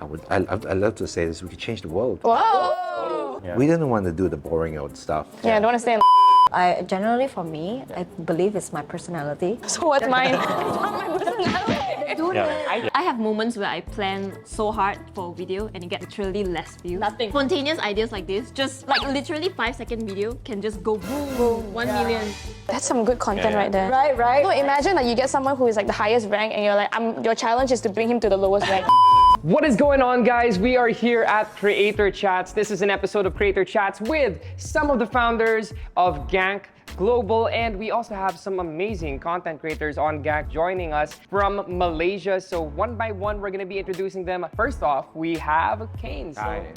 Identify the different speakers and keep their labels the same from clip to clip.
Speaker 1: I love to say this. We could change the world.
Speaker 2: Whoa!
Speaker 1: Yeah. We didn't want to do the boring old stuff.
Speaker 2: Yeah, I don't want to stay in.
Speaker 3: Generally for me, I believe it's my personality.
Speaker 2: So what's mine? It's not my personality.
Speaker 4: I have moments where I plan so hard for a video and it gets literally less views.
Speaker 2: Nothing.
Speaker 4: Spontaneous ideas like this, just like literally 5-second video can just go boom, 1 million.
Speaker 2: That's some good content right there.
Speaker 3: Right.
Speaker 2: So imagine that you get someone who is like the highest rank and you're like, your challenge is to bring him to the lowest rank.
Speaker 5: What is going on, guys? We are here at Creator Chats. This is an episode of Creator Chats with some of the founders of Gank Global, and we also have some amazing content creators on Gank joining us from Malaysia. So one by one, we're gonna be introducing them. First off, we have Caine.
Speaker 1: Hi.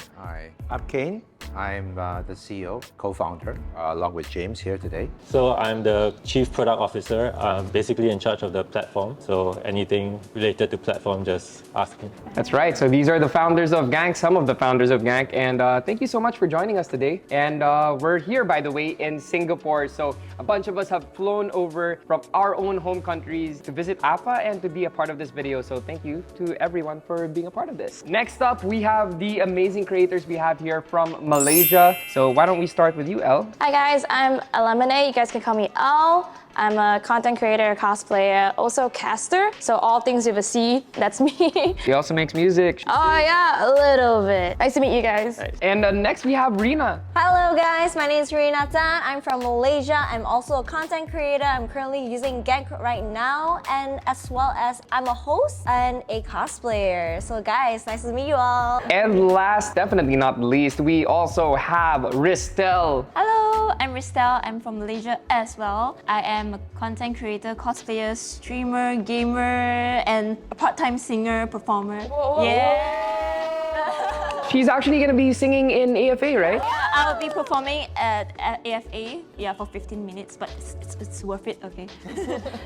Speaker 1: I'm Caine. I'm the CEO, co-founder, along with James here today.
Speaker 6: So I'm the Chief Product Officer. I'm basically in charge of the platform. So anything related to platform, just ask me.
Speaker 5: That's right. So these are the founders of Gank, some of the founders of Gank, and thank you so much for joining us today. And we're here, by the way, in Singapore. So a bunch of us have flown over from our own home countries to visit APA and to be a part of this video. So thank you to everyone for being a part of this. Next up, we have the amazing creators we have here from Malaysia. So why don't we start with you, Elle?
Speaker 2: Hi guys, I'm Lemonade. You guys can call me Al. I'm a content creator, cosplayer, also caster. So all things with a C, that's me.
Speaker 5: She also makes music.
Speaker 2: Oh yeah, a little bit. Nice to meet you guys.
Speaker 5: Nice. And next we have Rina.
Speaker 3: Hello guys, my name is Rina Tan. I'm from Malaysia. I'm also a content creator. I'm currently using Gank right now, and as well as I'm a host and a cosplayer. So guys, nice to meet you all.
Speaker 5: And last, definitely not least, we also have Ristel.
Speaker 4: Hello, I'm Ristel. I'm from Malaysia as well. I am a content creator, cosplayer, streamer, gamer, and a part-time singer, performer. Yeah!
Speaker 5: She's actually gonna be singing in AFA, right?
Speaker 4: I'll be performing at AFA, for 15 minutes, but it's worth it, okay?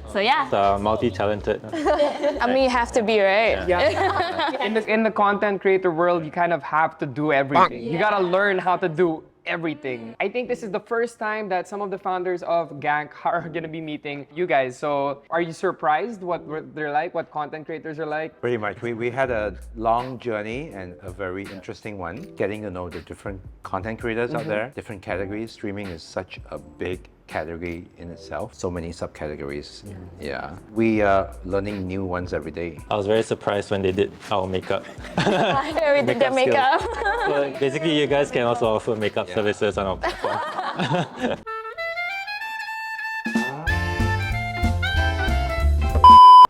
Speaker 4: So yeah.
Speaker 6: It's multi-talented.
Speaker 2: I mean, you have to be, right?
Speaker 5: Yeah. In the content creator world, you kind of have to do everything. You gotta learn how to do everything. I think this is the first time that some of the founders of Gank are gonna be meeting you guys. So are you surprised what they're like, what content creators are like?
Speaker 1: Pretty much. We had a long journey and a very interesting one, getting to know the different content creators out there, different categories. Streaming is such a big category in itself. So many subcategories. Yeah. We are learning new ones every day.
Speaker 6: I was very surprised when they did our makeup.
Speaker 2: Yeah, we did their makeup.
Speaker 6: So basically, you guys can also offer makeup services on our platform.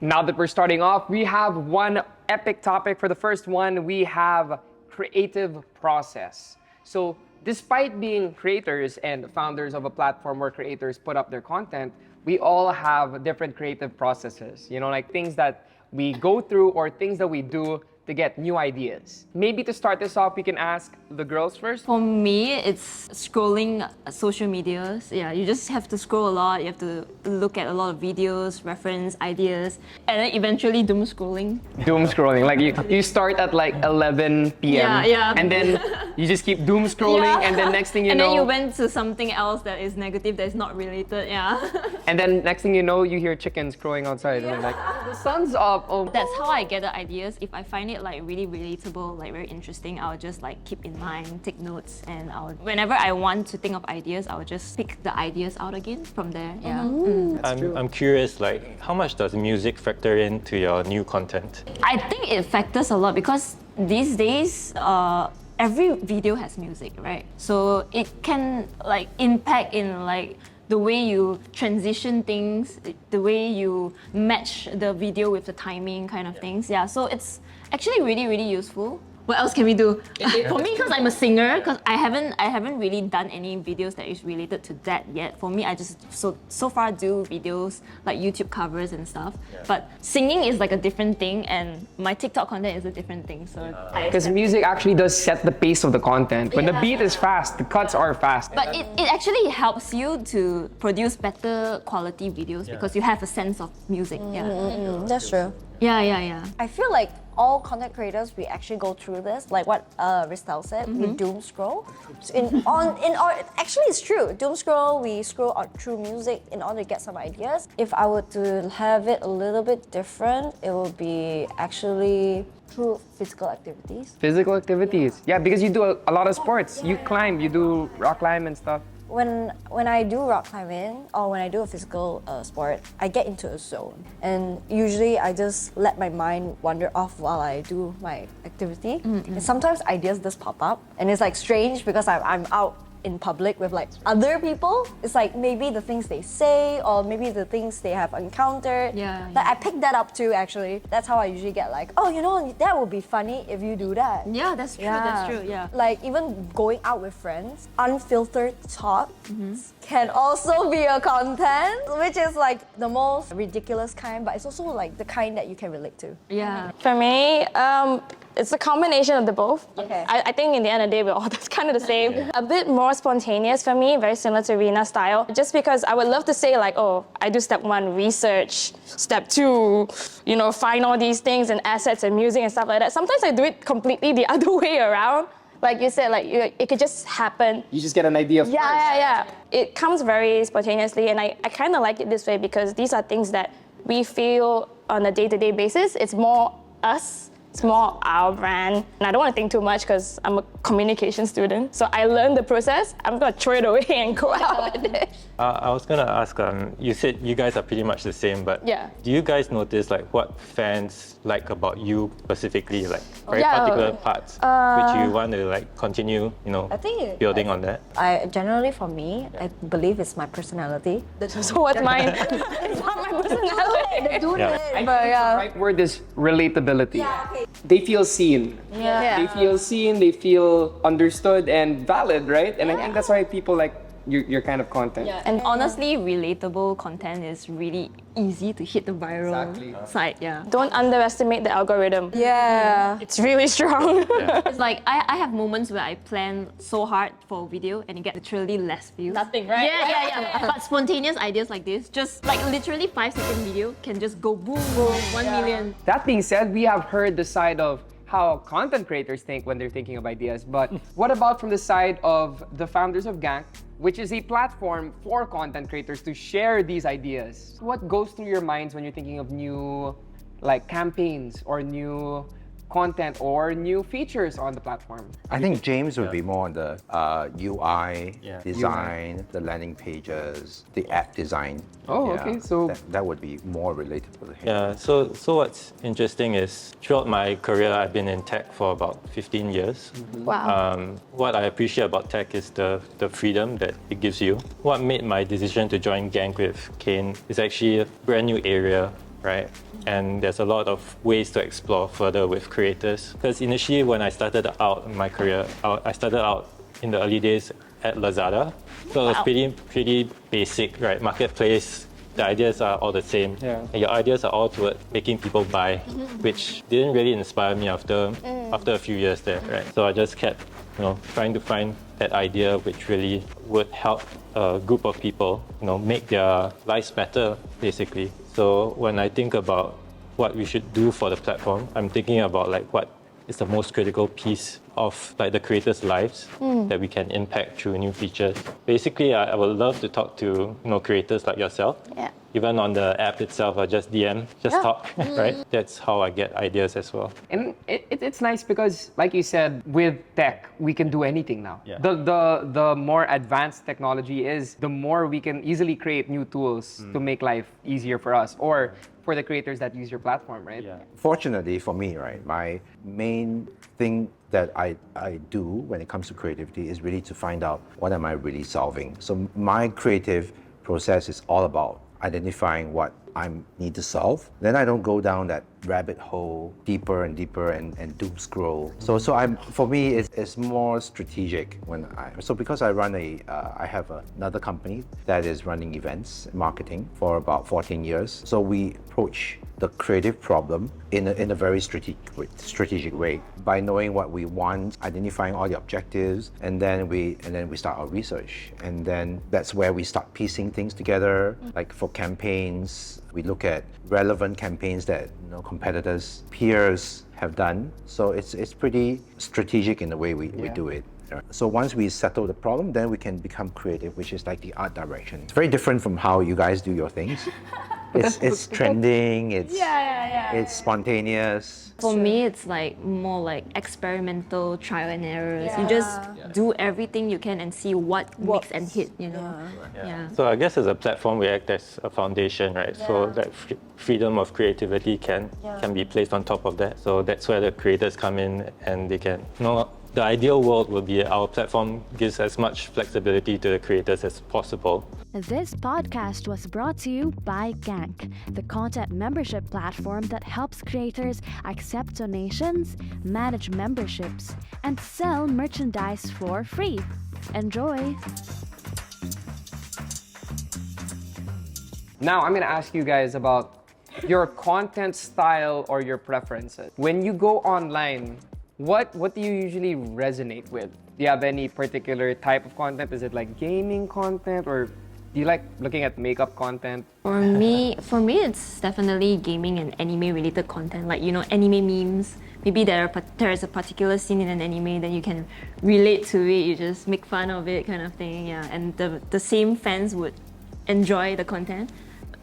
Speaker 5: Now that we're starting off, we have one epic topic. For the first one, we have creative process. So despite being creators and founders of a platform where creators put up their content, we all have different creative processes, like things that we go through or things that we do to get new ideas. Maybe to start this off, we can ask the girls first.
Speaker 4: For me, it's scrolling social medias. Yeah, you just have to scroll a lot. You have to look at a lot of videos, reference ideas, and then eventually doom scrolling.
Speaker 5: Doom scrolling, like you start at like 11 p.m.
Speaker 4: Yeah.
Speaker 5: and then you just keep doom scrolling, and then next thing you know,
Speaker 4: and then you went to something else that is negative, that is not related. Yeah.
Speaker 5: and then next thing you know, you hear chickens crowing outside, and you're like, the sun's up. Oh.
Speaker 4: That's how I get the ideas. If I find it like really relatable, like very interesting, I'll just like keep in mind, take notes, and whenever I want to think of ideas, I'll just pick the ideas out again from there. Yeah.
Speaker 6: I'm curious, like, how much does music factor into your new content?
Speaker 4: I think it factors a lot because these days, every video has music, right? So it can like impact in like the way you transition things, the way you match the video with the timing kind of things. Yeah, so it's actually really, really useful. What else can we do? For me, because I'm a singer, because I haven't really done any videos that is related to that yet. For me, I just so far do videos like YouTube covers and stuff. But singing is like a different thing, and my TikTok content is a different thing. So
Speaker 5: because music actually does set the pace of the content. When the beat is fast, the cuts are fast.
Speaker 4: But it actually helps you to produce better quality videos because you have a sense of music.
Speaker 3: That's true.
Speaker 4: Yeah.
Speaker 3: I feel like all content creators, we actually go through this, like what Ristel said, we doom scroll. Actually, it's true. Doom scroll, we scroll through music in order to get some ideas. If I were to have it a little bit different, it would be actually through physical activities.
Speaker 5: Physical activities. Yeah, because you do a lot of sports. You climb, you do rock climb and stuff.
Speaker 3: When I do rock climbing or when I do a physical sport, I get into a zone, and usually I just let my mind wander off while I do my activity. And sometimes ideas just pop up, and it's like strange because I'm out in public with like other people. It's like maybe the things they say or maybe the things they have encountered.
Speaker 4: Yeah,
Speaker 3: Like I picked that up too actually. That's how I usually get like, oh, you know, that would be funny if you do that.
Speaker 4: Yeah, that's true. That's true. Yeah.
Speaker 3: Like even going out with friends, unfiltered thoughts can also be a content, which is like the most ridiculous kind, but it's also like the kind that you can relate to.
Speaker 4: Yeah.
Speaker 2: For me, it's a combination of the both.
Speaker 3: Okay.
Speaker 2: I think in the end of the day, we're all just kind of the same. A bit more spontaneous for me, very similar to Rena's style. Just because I would love to say like, oh, I do step 1, research. Step 2, you know, find all these things and assets and music and stuff like that. Sometimes I do it completely the other way around. Like you said, like it could just happen.
Speaker 5: You just get an idea first.
Speaker 2: Yeah. It comes very spontaneously, and I kind of like it this way because these are things that we feel on a day-to-day basis. It's more us. It's more our brand. And I don't want to think too much because I'm a communication student. So I learned the process. I'm going to throw it away and go out with it.
Speaker 6: I was gonna ask, you said you guys are pretty much the same, but
Speaker 2: Yeah.
Speaker 6: do you guys notice like what fans like about you specifically, like very
Speaker 2: Yeah.
Speaker 6: particular parts, which you want to like continue, you know,
Speaker 3: I think
Speaker 6: building on that?
Speaker 3: I generally for me, I believe it's my personality.
Speaker 2: So what's mine? It's not my personality.
Speaker 6: Yeah.
Speaker 3: But
Speaker 5: The right word is relatability.
Speaker 3: okay.
Speaker 5: They feel seen.
Speaker 2: Yeah.
Speaker 5: They feel seen, they feel understood and valid, right? And I think that's why people like your kind of content.
Speaker 4: And honestly, relatable content is really easy to hit the viral
Speaker 5: Exactly.
Speaker 4: side. Yeah.
Speaker 2: Don't underestimate the algorithm.
Speaker 3: Yeah.
Speaker 2: It's really strong.
Speaker 4: It's like I have moments where I plan so hard for a video and you get literally less views.
Speaker 2: Nothing, right?
Speaker 4: Yeah. But spontaneous ideas like this, just like literally 5-second video can just go boom, 1 million.
Speaker 5: That being said, we have heard the side of how content creators think when they're thinking of ideas, but what about from the side of the founders of Gank, which is a platform for content creators to share these ideas? What goes through your minds when you're thinking of new like campaigns or new content or new features on the platform?
Speaker 1: I think James would be more on the UI
Speaker 6: Yeah.
Speaker 1: design, the landing pages, the app design.
Speaker 5: Oh, okay, so-
Speaker 1: that would be more relatable to him.
Speaker 6: Yeah, so what's interesting is throughout my career, I've been in tech for about 15 years.
Speaker 2: Wow.
Speaker 6: What I appreciate about tech is the freedom that it gives you. What made my decision to join Gank with Caine is actually a brand new area, right? And there's a lot of ways to explore further with creators. Because initially when I started out in my career, I started out in the early days at Lazada. So it was pretty basic, right? Marketplace, the ideas are all the same.
Speaker 5: Yeah.
Speaker 6: And your ideas are all toward making people buy, which didn't really inspire me after a few years there, right? So I just kept, trying to find that idea which really would help a group of people, make their lives better, basically. So when I think about what we should do for the platform, I'm thinking about like what is the most critical piece of like the creators' lives that we can impact through new features. Basically, I would love to talk to creators like yourself.
Speaker 2: Yeah.
Speaker 6: Even on the app itself, I just DM, talk, right? That's how I get ideas as well.
Speaker 5: And it's nice because, like you said, with tech, we can do anything now.
Speaker 6: Yeah.
Speaker 5: The more advanced technology is, the more we can easily create new tools to make life easier for us or for the creators that use your platform, right?
Speaker 6: Yeah.
Speaker 1: Fortunately for me, right, my main thing that I do when it comes to creativity is really to find out what am I really solving. So my creative process is all about identifying what I need to solve. Then I don't go down that rabbit hole deeper and deeper and doom scroll. So for me it's more strategic because I run I have another company that is running events marketing for about 14 years. So we approach the creative problem in a very strategic way by knowing what we want, identifying all the objectives, and then we start our research. And then that's where we start piecing things together. Like for campaigns, we look at relevant campaigns that competitors, peers have done. So it's pretty strategic in the way we do it. So once we settle the problem, then we can become creative, which is like the art direction. It's very different from how you guys do your things. It's trending. It's spontaneous.
Speaker 4: For me, it's like more like experimental trial and errors. You just do everything you can and see what makes and hit, you know? Yeah.
Speaker 6: So I guess as a platform, we act as a foundation, right? So that freedom of creativity can be placed on top of that. So that's where the creators come in and they can, the ideal world will be our platform gives as much flexibility to the creators as possible.
Speaker 7: This podcast was brought to you by Gank, the content membership platform that helps creators accept donations, manage memberships, and sell merchandise for free. Enjoy!
Speaker 5: Now, I'm gonna ask you guys about your content style or your preferences. When you go online, what do you usually resonate with? Do you have any particular type of content? Is it like gaming content, or do you like looking at makeup content?
Speaker 4: For me, it's definitely gaming and anime-related content, like, anime memes. Maybe there is a particular scene in an anime that you can relate to it, you just make fun of it kind of thing, yeah. And the same fans would enjoy the content.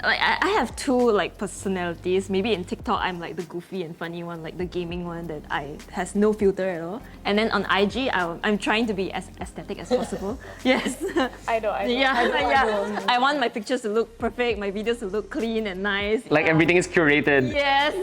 Speaker 4: Like I have two like personalities. Maybe in TikTok I'm like the goofy and funny one, like the gaming one that has no filter at all. And then on IG I'm trying to be as aesthetic as possible. Yes.
Speaker 2: I know.
Speaker 4: Yeah. I want my pictures to look perfect, my videos to look clean and nice.
Speaker 5: Like everything is curated.
Speaker 4: Yes.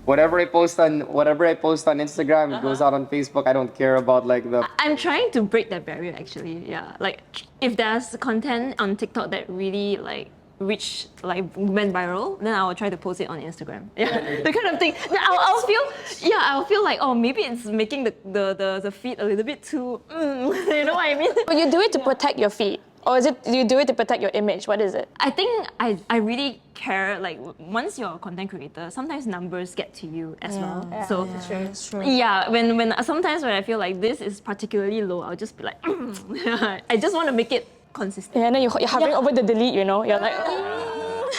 Speaker 5: Whatever I post on Instagram, it goes out on Facebook. I don't care about like the.
Speaker 4: I'm trying to break that barrier actually. Yeah. Like if there's content on TikTok that really like went viral, then I will try to post it on Instagram. Yeah, the kind of thing. Then I'll feel like, oh, maybe it's making the feed a little bit too, you know what I mean?
Speaker 2: But you do it to protect your feed, or is it you do it to protect your image? What is it?
Speaker 4: I think I really care. Like once you're a content creator, sometimes numbers get to you as well. So
Speaker 2: That's true.
Speaker 4: yeah, when sometimes when I feel like this is particularly low, I'll just be like, I just want to make it consistent.
Speaker 2: Yeah, and then you're hovering over the delete, You're like,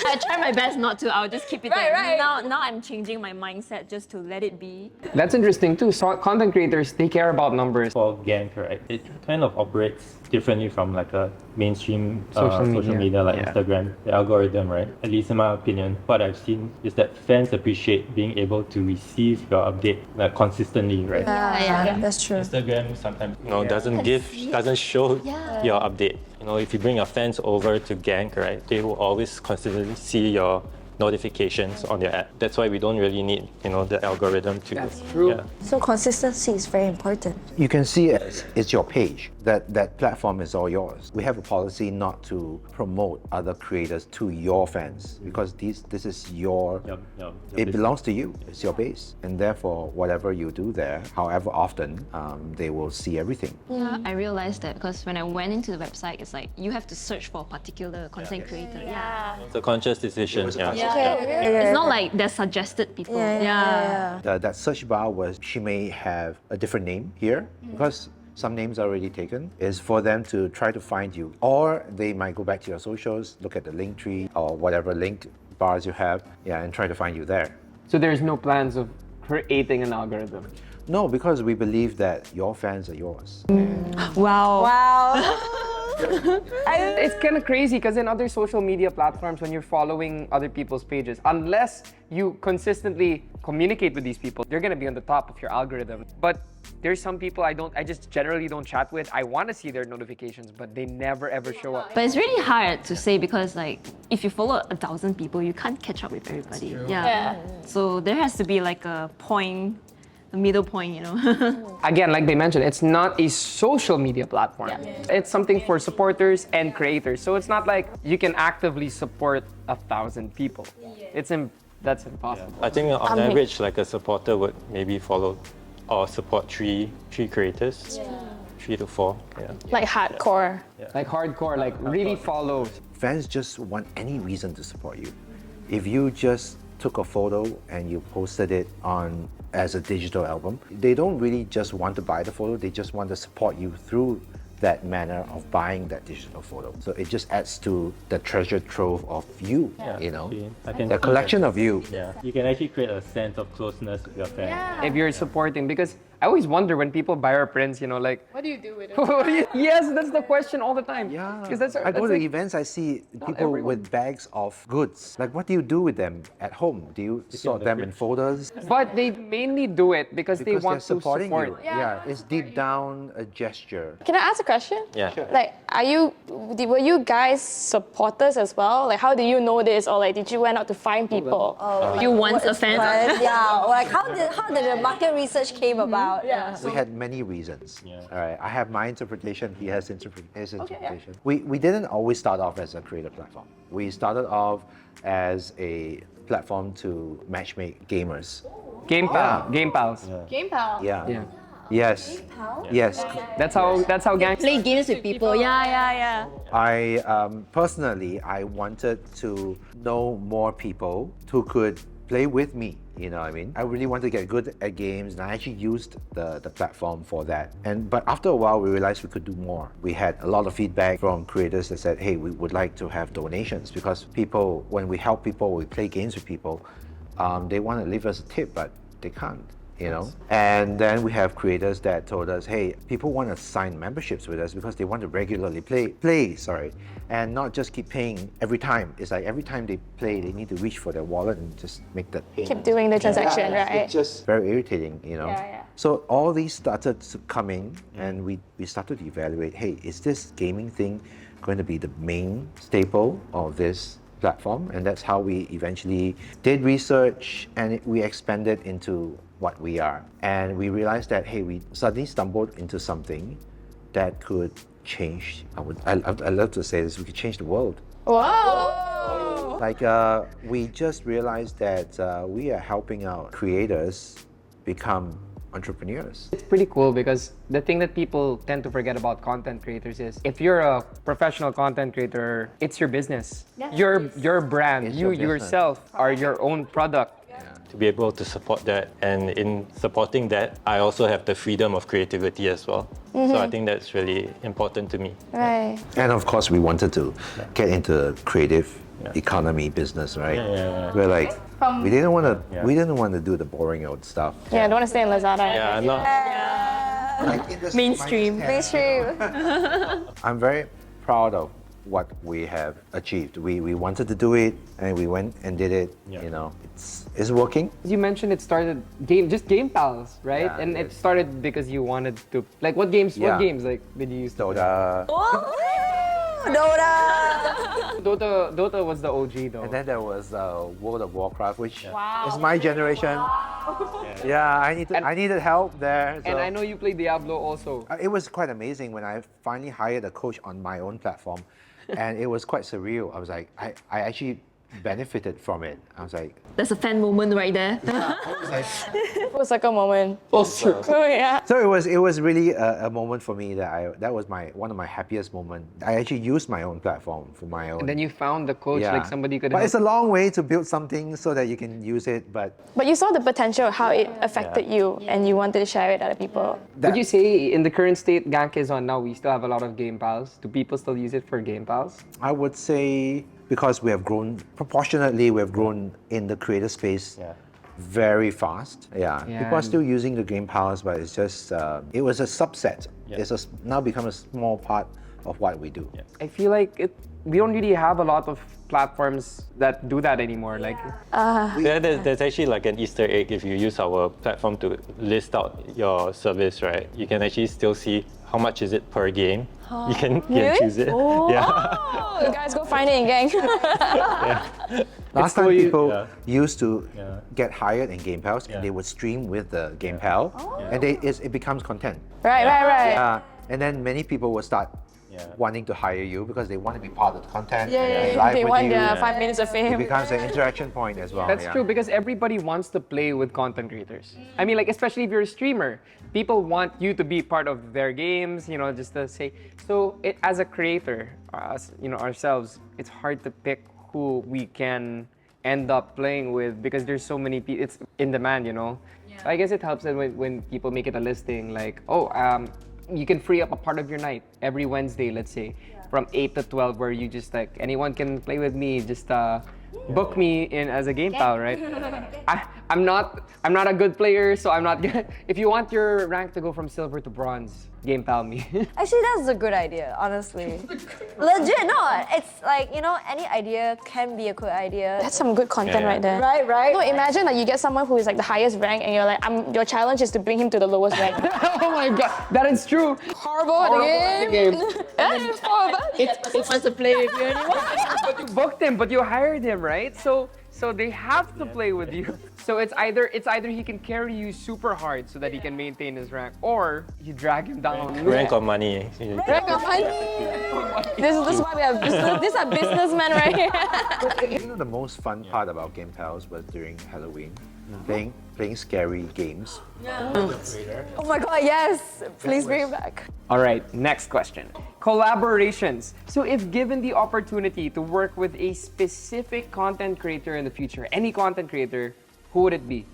Speaker 4: I try my best not to. I'll just keep it there.
Speaker 2: Right.
Speaker 4: Now I'm changing my mindset just to let it be.
Speaker 5: That's interesting too. So content creators, they care about numbers.
Speaker 6: For Gank, right, it kind of operates differently from like a mainstream
Speaker 5: Social
Speaker 6: social
Speaker 5: media.
Speaker 6: media like
Speaker 5: Yeah.
Speaker 6: Instagram. The algorithm, right, at least in my opinion, what I've seen is that fans appreciate being able to receive your update like consistently, right?
Speaker 2: yeah, that's true.
Speaker 6: Instagram sometimes doesn't show your update. If you bring your fans over to Gank, right, they will always constantly see your notifications on your app. That's why we don't really need, the algorithm to.
Speaker 5: That's true.
Speaker 6: Yeah.
Speaker 3: So consistency is very important.
Speaker 1: You can see it's your page. That platform is all yours. We have a policy not to promote other creators to your fans because this is your. It belongs to you. It's your base, and therefore whatever you do there, however often, they will see everything.
Speaker 4: Yeah, I realized that because when I went into the website, it's like you have to search for a particular content creator. Yeah.
Speaker 6: It's a conscious decision.
Speaker 4: It's not like they're suggested people.
Speaker 1: That search bar she may have a different name here because some names are already taken, is for them to try to find you. Or they might go back to your socials, look at the link tree or whatever link bars you have, and try to find you there.
Speaker 5: So there's no plans of creating an algorithm.
Speaker 1: No, because we believe that your fans are yours.
Speaker 4: Wow.
Speaker 5: It's kind of crazy because in other social media platforms, when you're following other people's pages, unless you consistently communicate with these people, they're gonna be on the top of your algorithm. But there's some people I just generally don't chat with. I want to see their notifications, but they never ever show up.
Speaker 4: But it's really hard to say because like if you follow 1,000 people, you can't catch up with everybody. Yeah. So there has to be like a middle point,
Speaker 5: Again, like they mentioned, it's not a social media platform. It's something for supporters and creators. So it's not like you can actively support 1,000 people. That's impossible.
Speaker 6: I think on average, like a supporter would maybe follow or support three creators, 3 to 4. Yeah.
Speaker 2: Like hardcore.
Speaker 5: Like hardcore, like really follow.
Speaker 1: Fans just want any reason to support you. If you just took a photo and you posted it on as a digital album, they don't really just want to buy the photo, they just want to support you through that manner of buying that digital photo. So it just adds to the treasure trove of you, the collection of you.
Speaker 6: Yeah, you can actually create a sense of closeness with your fans.
Speaker 5: If you're supporting, because I always wonder when people buy our prints, like,
Speaker 2: What do you do with it?
Speaker 5: yes, that's the question all the time.
Speaker 1: Yeah.
Speaker 5: Because that's
Speaker 1: I go to
Speaker 5: like-
Speaker 1: events, I see people
Speaker 5: everyone.
Speaker 1: with bags of goods. Like, what do you do with them at home? Do you sort them in folders?
Speaker 5: But they mainly do it because they
Speaker 1: Because
Speaker 5: want
Speaker 1: they're
Speaker 5: to
Speaker 1: supporting
Speaker 5: support.
Speaker 1: you. Yeah, it's deep down a gesture.
Speaker 2: Can I ask a question?
Speaker 6: Yeah. Sure.
Speaker 2: Like, were you guys supporters as well? Like, how do you know this, or like, did you went out to find people?
Speaker 4: You once a fan?
Speaker 3: Yeah, like how did the market research came about? Yeah.
Speaker 1: We had many reasons. All right, I have my interpretation. He has his interpretation. We didn't always start off as a creator platform. We started off as a platform to matchmake gamers.
Speaker 5: Game pals.
Speaker 2: Game pal.
Speaker 1: Yeah.
Speaker 5: Yeah.
Speaker 1: Yes. Yes.
Speaker 5: That's how Gank
Speaker 4: Play games with people. Yeah.
Speaker 1: I personally, I wanted to know more people who could play with me. You know what I mean? I really wanted to get good at games, and I actually used the platform for that. But after a while, we realized we could do more. We had a lot of feedback from creators that said, hey, we would like to have donations, because people, when we help people, we play games with people, they want to leave us a tip, but they can't. And then we have creators that told us, hey, people want to sign memberships with us because they want to regularly play, and not just keep paying every time. It's like every time they play, they need to reach for their wallet and just make that payment.
Speaker 2: Keep doing the transaction, right?
Speaker 1: It's just very irritating,
Speaker 2: Yeah.
Speaker 1: So all these started to come in, and we started to evaluate, hey, is this gaming thing going to be the main staple of this platform? And that's how we eventually did research, and we expanded into what we are. And we realized that, hey, we suddenly stumbled into something that could change. I love to say this, we could change the world.
Speaker 2: Whoa!
Speaker 1: Like, we just realized that we are helping out creators become entrepreneurs.
Speaker 5: It's pretty cool because the thing that people tend to forget about content creators is if you're a professional content creator, it's your business. Your brand.
Speaker 1: It's
Speaker 5: You
Speaker 1: your business.
Speaker 5: yourself are your own product.
Speaker 6: To be able to support that, and in supporting that, I also have the freedom of creativity as well. So I think that's really important to me.
Speaker 2: Right.
Speaker 1: And of course, we wanted to get into creative economy business, right? We're like, we didn't want to do the boring old stuff.
Speaker 2: Yeah, I don't want to stay in Lazada.
Speaker 6: Yeah, I'm not.
Speaker 1: Like in the
Speaker 4: Mainstream.
Speaker 3: Mainstream.
Speaker 1: I'm very proud of what we have achieved. We wanted to do it, and we went and did it. It's working.
Speaker 5: You mentioned it started game pals, right?
Speaker 1: Yeah,
Speaker 5: and it
Speaker 1: yes.
Speaker 5: started because you wanted to like what games like did you use?
Speaker 1: Dota.
Speaker 5: Dota was the OG though.
Speaker 1: And then there was World of Warcraft, which is my generation. Yeah, I needed help there.
Speaker 5: And
Speaker 1: so-
Speaker 5: I know you played Diablo also.
Speaker 1: It was quite amazing when I finally hired a coach on my own platform, and it was quite surreal. I was like, I actually benefited from it. I was like,
Speaker 4: That's a fan moment right there.
Speaker 2: Full circle moment.
Speaker 5: Oh, sure.
Speaker 2: Oh yeah.
Speaker 1: so it was really a moment for me that was one of my happiest moments. I actually used my own platform for my own.
Speaker 5: And then you found the coach, like somebody could
Speaker 1: But
Speaker 5: help.
Speaker 1: it's a long way to build something so that you can use it. But
Speaker 2: But you saw the potential of how it affected you, and you wanted to share it with other people.
Speaker 5: Would you say in the current state Gank is on now, we still have a lot of game pals? Do people still use it for game pals?
Speaker 1: I would say, because we have grown proportionately, we have grown in the creator space very fast. Yeah,
Speaker 5: Yeah.
Speaker 1: people are still using the game powers, but it's just it was a subset. It's now become a small part of what we do.
Speaker 5: I feel like we don't really have a lot of platforms that do that anymore. Like
Speaker 6: There's actually like an Easter egg. If you use our platform to list out your service, right, you can actually still see how much is it per game. You can choose it. Yeah.
Speaker 2: Oh, you guys go find it in Gank.
Speaker 1: Last time
Speaker 5: cool you-
Speaker 1: people used to get hired in game pals, and they would stream with the game pal, and it becomes content.
Speaker 2: Right.
Speaker 1: And then many people will start wanting to hire you because they want to be part of the content. and
Speaker 2: Yeah.
Speaker 1: live
Speaker 2: They
Speaker 1: with
Speaker 2: want
Speaker 1: you.
Speaker 2: their 5 minutes of
Speaker 1: It
Speaker 2: fame.
Speaker 1: becomes an interaction point as well.
Speaker 5: that's true because everybody wants to play with content creators. I mean, like especially if you're a streamer, people want you to be part of their games. Just to say. So as a creator, ourselves, it's hard to pick who we can end up playing with because there's so many people. It's in demand. So I guess it helps that when people make it a listing, like you can free up a part of your night every Wednesday, let's say, from 8 to 12, where you just like, anyone can play with me, just book me in as a game pal, right? I'm not a good player, so I'm not gonna. If you want your rank to go from silver to bronze, game pal me.
Speaker 3: Actually, that's a good idea, honestly. Legit, no. It's like, you know, any idea can be a good idea.
Speaker 2: That's some good content
Speaker 6: Yeah.
Speaker 2: right there.
Speaker 3: Right?
Speaker 2: No, imagine like you get someone who is like the highest rank and you're like, your challenge is to bring him to the lowest rank.
Speaker 5: Oh my god, that is true.
Speaker 2: Horrible at the game.
Speaker 5: It's
Speaker 4: wants to play with you anymore.
Speaker 5: But you booked him, but you hired him, right? So they have to play with you. So it's either he can carry you super hard so that he can maintain his rank, or you drag him down.
Speaker 6: Rank or money.
Speaker 2: Rank of money. This is why we have business. These are businessmen right here.
Speaker 1: You know, the most fun part about game pals was during Halloween, playing scary games.
Speaker 3: Oh my god, yes! Please bring it back.
Speaker 5: All right, next question. Collaborations. So if given the opportunity to work with a specific content creator in the future, any content creator, who would it be?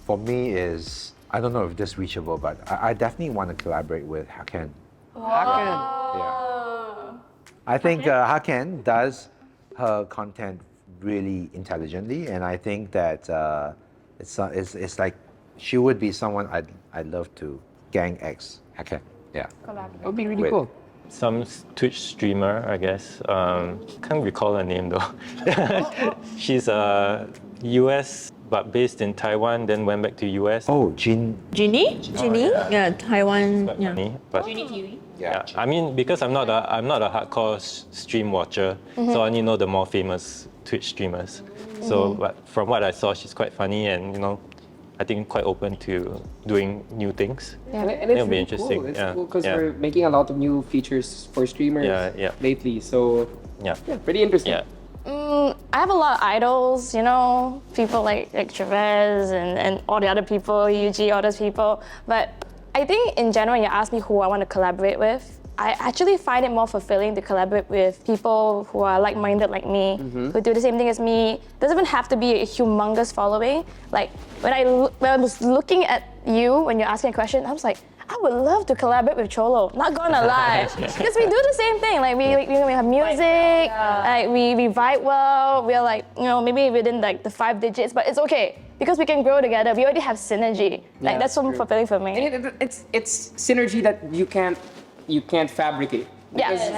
Speaker 1: For me is, I don't know if this is reachable, but I definitely want to collaborate with Caine.
Speaker 5: Hakan.
Speaker 1: Yeah. I think Caine does her content really intelligently, and I think that it's like she would be someone I'd love to gang X Caine. Yeah.
Speaker 5: That would be really
Speaker 1: Wait.
Speaker 5: cool.
Speaker 6: Some Twitch streamer, I guess. Can't recall her name though. She's US but based in Taiwan, then went back to US.
Speaker 1: Oh, Jin.
Speaker 4: Ginny? Yeah, Taiwan.
Speaker 6: Quite
Speaker 4: Yeah.
Speaker 6: funny, but
Speaker 4: TV.
Speaker 6: yeah, I mean, because I'm not a hardcore stream watcher, so I only know the more famous Twitch streamers. So, but from what I saw, she's quite funny, and I think quite open to doing new things.
Speaker 5: And
Speaker 6: It'll
Speaker 5: it's
Speaker 6: be
Speaker 5: really
Speaker 6: interesting.
Speaker 5: cool. It's
Speaker 6: Yeah.
Speaker 5: cool because
Speaker 6: Yeah.
Speaker 5: we're making a lot of new features for streamers
Speaker 6: Yeah.
Speaker 5: lately. So
Speaker 6: Yeah.
Speaker 5: pretty interesting.
Speaker 6: Yeah.
Speaker 2: I have a lot of idols, people like Chavez and all the other people, UG, all those people. But I think in general, when you ask me who I want to collaborate with, I actually find it more fulfilling to collaborate with people who are like-minded like me, who do the same thing as me. Doesn't even have to be a humongous following. Like when I was looking at you when you're asking a question, I was like, I would love to collaborate with Cholo. Not gonna lie, because we do the same thing. Like we have music, like we vibe well. We're like maybe within like the 5 digits, but it's okay because we can grow together. We already have synergy. Like that's so fulfilling for me.
Speaker 5: And it's synergy that you can't fabricate. Because,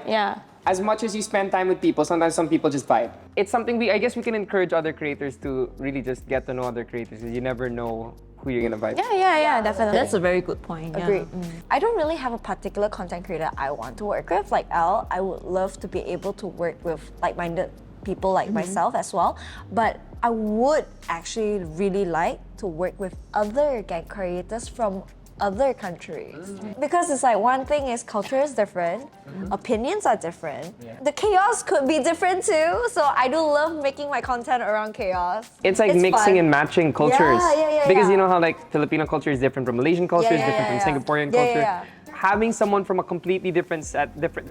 Speaker 2: Yeah.
Speaker 5: as much as you spend time with people, sometimes some people just vibe. It's something I guess we can encourage other creators to really just get to know other creators, because you never know who you're gonna vibe.
Speaker 2: Yeah, definitely.
Speaker 4: That's a very good point. Yeah.
Speaker 3: Agreed. I don't really have a particular content creator I want to work with. Like Elle, I would love to be able to work with like-minded people like myself as well. But I would actually really like to work with other gang creators from other countries. Because it's like one thing is culture is different, opinions are different. The chaos could be different too. So I do love making my content around chaos.
Speaker 5: It's like mixing
Speaker 3: fun.
Speaker 5: and matching cultures.
Speaker 3: Yeah,
Speaker 5: Because
Speaker 3: yeah.
Speaker 5: you know how like Filipino culture is different from Malaysian culture, is different from Singaporean culture.
Speaker 3: Yeah.
Speaker 5: Having someone from a completely different setting, a different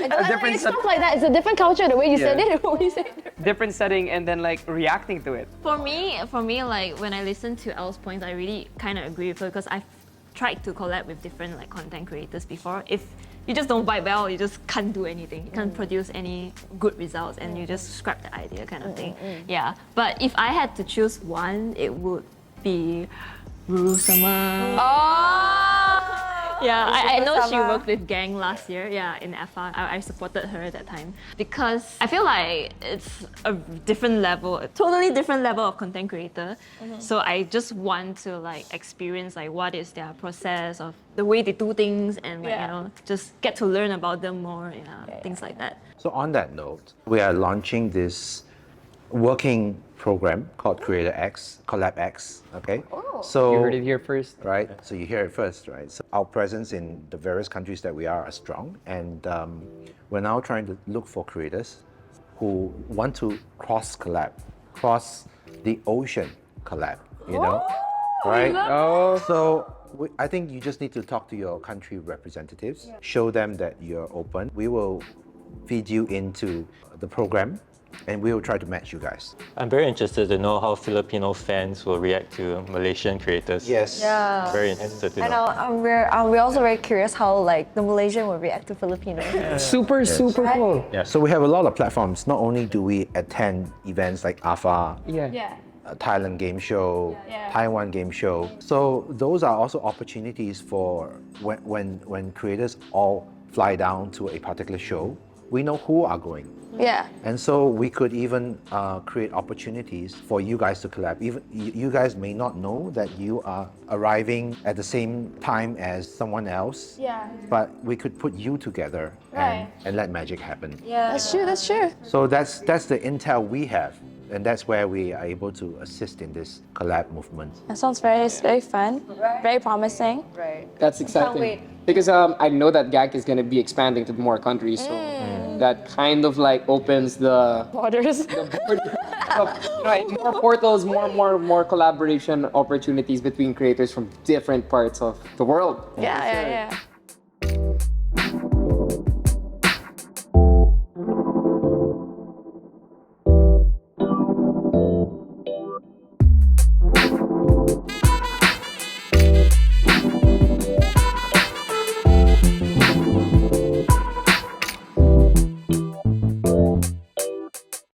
Speaker 2: It's not like that. It's a different culture. The way you said
Speaker 5: Yeah.
Speaker 2: it, the way you said it.
Speaker 5: different setting, and then like reacting to it.
Speaker 4: For me, like when I listen to Elle's points, I really kind of agree with her because I've tried to collab with different like content creators before. If you just don't vibe well, you just can't do anything. You can't produce any good results, and you just scrap the idea, kind of thing. Yeah. But if I had to choose one, it would be Ruru-sama. Yeah, I know she worked with Gang last year, in FA. I supported her at that time because I feel like it's a different level, a totally different level of content creator. So I just want to like experience like what is their process of the way they do things and like, just get to learn about them more, things like that.
Speaker 1: So on that note, we are launching this working program called Creator X, Collab X. Okay. So
Speaker 5: You heard it here first.
Speaker 1: right? So you hear it first, right? So our presence in the various countries that we are strong, and we're now trying to look for creators who want to cross the ocean collab, right?
Speaker 5: Oh,
Speaker 1: So I think you just need to talk to your country representatives, show them that you're open. We will feed you into the program and we will try to match you guys.
Speaker 6: I'm very interested to know how Filipino fans will react to Malaysian creators.
Speaker 1: Yes.
Speaker 3: Yeah.
Speaker 6: Very interested to
Speaker 3: And
Speaker 6: know.
Speaker 3: we're also very curious how like the Malaysian will react to Filipino.
Speaker 5: Super cool.
Speaker 1: Yeah. So we have a lot of platforms. Not only do we attend events like AFA,
Speaker 5: Yeah.
Speaker 1: Thailand game show, Taiwan game show. So those are also opportunities for when creators all fly down to a particular show, we know who are going.
Speaker 2: Yeah.
Speaker 1: And so we could even create opportunities for you guys to collab. Even you guys may not know that you are arriving at the same time as someone else.
Speaker 2: Yeah.
Speaker 1: But we could put you together
Speaker 2: Right.
Speaker 1: and let magic happen.
Speaker 3: Yeah.
Speaker 2: That's true, that's true.
Speaker 1: So that's the intel we have. And that's where we are able to assist in this collab movement.
Speaker 2: That sounds very fun, very promising.
Speaker 3: Right.
Speaker 5: That's exciting.
Speaker 3: wait.
Speaker 5: Because I know that Gank is going to be expanding to more countries, so that kind of like opens the
Speaker 2: Borders.
Speaker 5: more portals, more collaboration opportunities between creators from different parts of the world.
Speaker 2: Yeah.